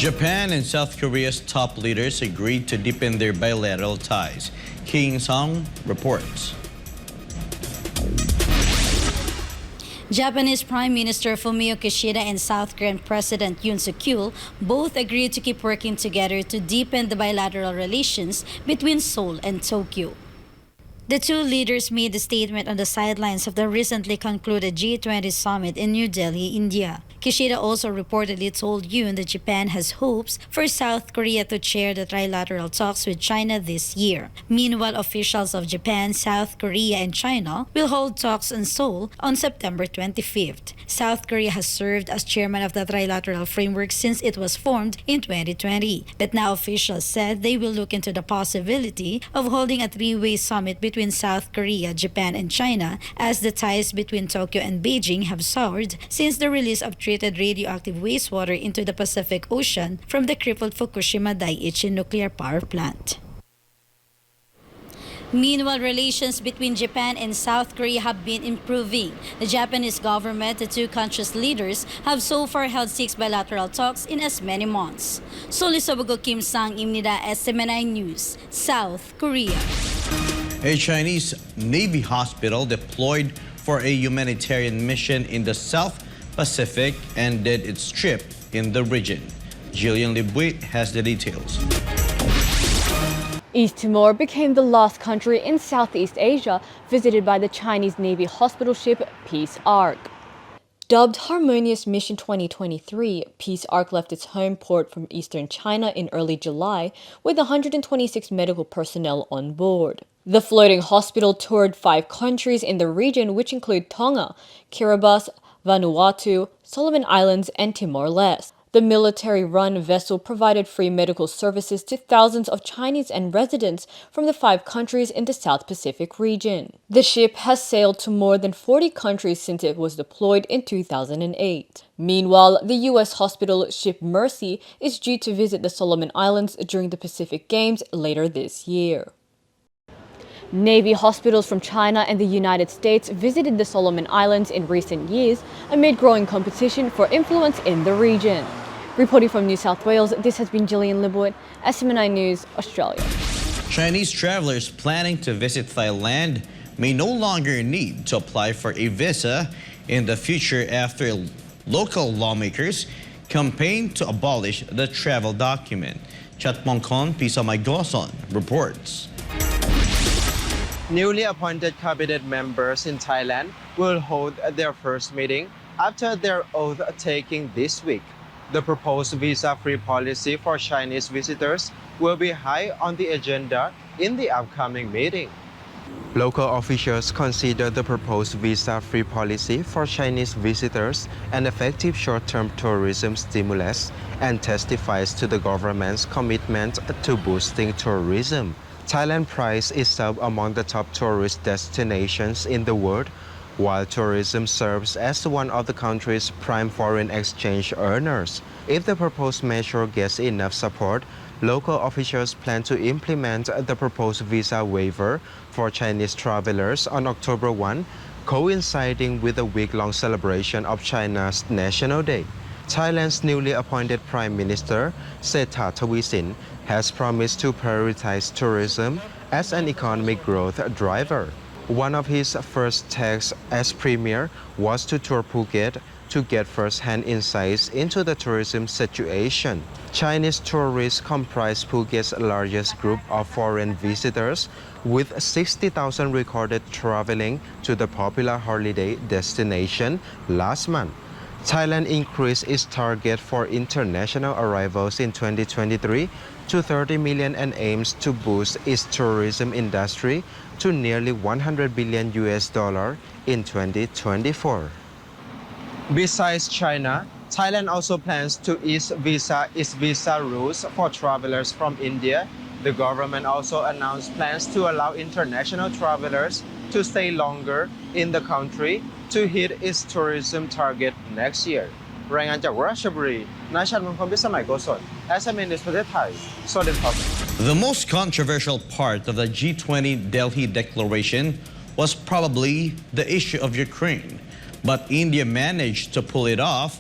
Japan and South Korea's top leaders agreed to deepen their bilateral ties. King Song reports. Japanese Prime Minister Fumio Kishida and South Korean President Yoon Suk-yeol both agreed to keep working together to deepen the bilateral relations between Seoul and Tokyo. The two leaders made a statement on the sidelines of the recently concluded G20 summit in New Delhi, India. Kishida also reportedly told Yoon that Japan has hopes for South Korea to chair the trilateral talks with China this year. Meanwhile, officials of Japan, South Korea, and China will hold talks in Seoul on September 25th. South Korea has served as chairman of the trilateral framework since it was formed in 2020. But now officials said they will look into the possibility of holding a three-way summit between South Korea, Japan, and China, as the ties between Tokyo and Beijing have soured since the release of treated radioactive wastewater into the Pacific Ocean from the crippled Fukushima Daiichi nuclear power plant. Meanwhile, relations between Japan and South Korea have been improving. The Japanese government, the two countries' leaders, have so far held 6 bilateral talks in as many months. Solisobugo Kim Sang-imnida, SMNI News, South Korea. A Chinese Navy hospital deployed for a humanitarian mission in the South Pacific ended its trip in the region. Jillian Libuit has the details. East Timor became the last country in Southeast Asia visited by the Chinese Navy hospital ship Peace Ark. Dubbed Harmonious Mission 2023, Peace Ark left its home port from eastern China in early July with 126 medical personnel on board. The floating hospital toured 5 countries in the region, which include Tonga, Kiribati, Vanuatu, Solomon Islands, and Timor-Leste. The military-run vessel provided free medical services to thousands of Chinese and residents from the 5 countries in the South Pacific region. The ship has sailed to more than 40 countries since it was deployed in 2008. Meanwhile, the U.S. hospital ship Mercy is due to visit the Solomon Islands during the Pacific Games later this year. Navy hospitals from China and the United States visited the Solomon Islands in recent years amid growing competition for influence in the region. Reporting from New South Wales, this has been Jillian Libuit, SMNI News, Australia. Chinese travelers planning to visit Thailand may no longer need to apply for a visa in the future after local lawmakers campaign to abolish the travel document. Chatmongkon Pisamay-Goson reports. Newly appointed cabinet members in Thailand will hold their first meeting after their oath-taking this week. The proposed visa-free policy for Chinese visitors will be high on the agenda in the upcoming meeting. Local officials consider the proposed visa-free policy for Chinese visitors an effective short-term tourism stimulus and testifies to the government's commitment to boosting tourism. Thailand prides itself among the top tourist destinations in the world, while tourism serves as one of the country's prime foreign exchange earners. If the proposed measure gets enough support, local officials plan to implement the proposed visa waiver for Chinese travelers on October 1, coinciding with a week-long celebration of China's National Day. Thailand's newly appointed Prime Minister, Sethar Thavisin, has promised to prioritize tourism as an economic growth driver. One of his first tasks as premier was to tour Phuket to get first-hand insights into the tourism situation. Chinese tourists comprise Phuket's largest group of foreign visitors, with 60,000 recorded traveling to the popular holiday destination last month. Thailand increased its target for international arrivals in 2023 to 30 million and aims to boost its tourism industry to nearly $100 billion in 2024. Besides China, Thailand also plans to ease its visa rules for travelers from India. The government also announced plans to allow international travelers to stay longer in the country to hit its tourism target next year. รายงานจากราชบุรี นายชันมงคล พิสมัย โกศล SMN News ประเทศไทย สวัสดีครับ The most controversial part of the G20 Delhi Declaration was probably the issue of Ukraine, but India managed to pull it off,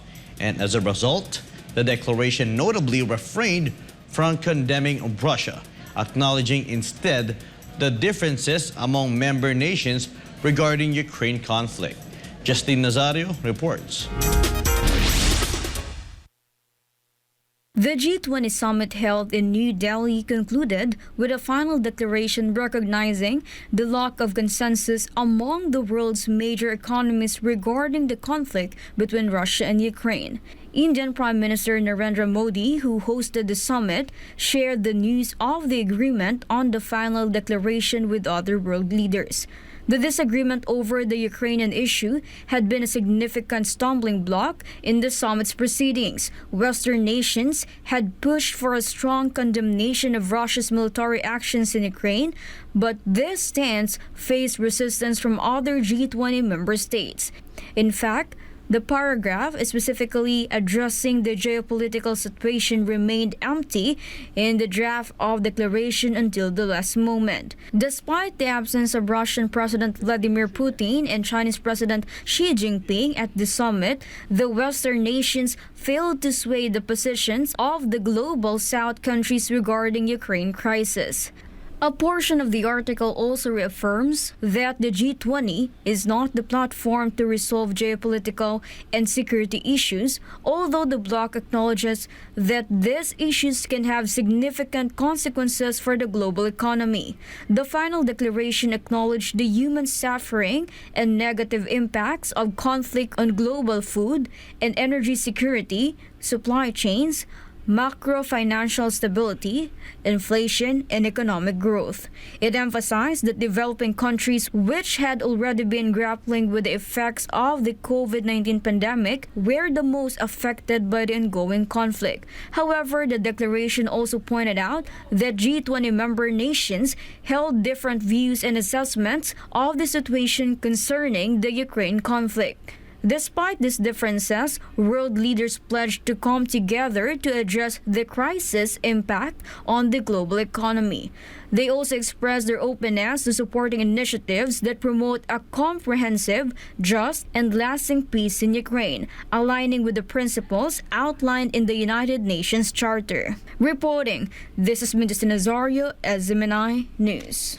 and as a result, The declaration notably refrained from condemning Russia, acknowledging instead the differences among member nations regarding Ukraine conflict. Justine Nazario reports. The G20 summit held in New Delhi concluded with a final declaration recognizing the lack of consensus among the world's major economies regarding the conflict between Russia and Ukraine. Indian Prime Minister Narendra Modi, who hosted the summit, shared the news of the agreement on the final declaration with other world leaders. The disagreement over the Ukrainian issue had been a significant stumbling block in the summit's proceedings. Western nations had pushed for a strong condemnation of Russia's military actions in Ukraine, but this stance faced resistance from other G20 member states. In fact, the paragraph specifically addressing the geopolitical situation remained empty in the draft of declaration until the last moment. Despite the absence of Russian President Vladimir Putin and Chinese President Xi Jinping at the summit, the Western nations failed to sway the positions of the global South countries regarding Ukraine crisis. A portion of the article also reaffirms that the G20 is not the platform to resolve geopolitical and security issues, although the bloc acknowledges that these issues can have significant consequences for the global economy. The final declaration acknowledged the human suffering and negative impacts of conflict on global food and energy security, supply chains, macro-financial stability, inflation, and economic growth. It emphasized that developing countries which had already been grappling with the effects of the COVID-19 pandemic were the most affected by the ongoing conflict. However, the declaration also pointed out that G20 member nations held different views and assessments of the situation concerning the Ukraine conflict. Despite these differences, world leaders pledged to come together to address the crisis' impact on the global economy. They also expressed their openness to supporting initiatives that promote a comprehensive, just, and lasting peace in Ukraine, aligning with the principles outlined in the United Nations Charter. Reporting, this is Justine Nazario, SMNI News.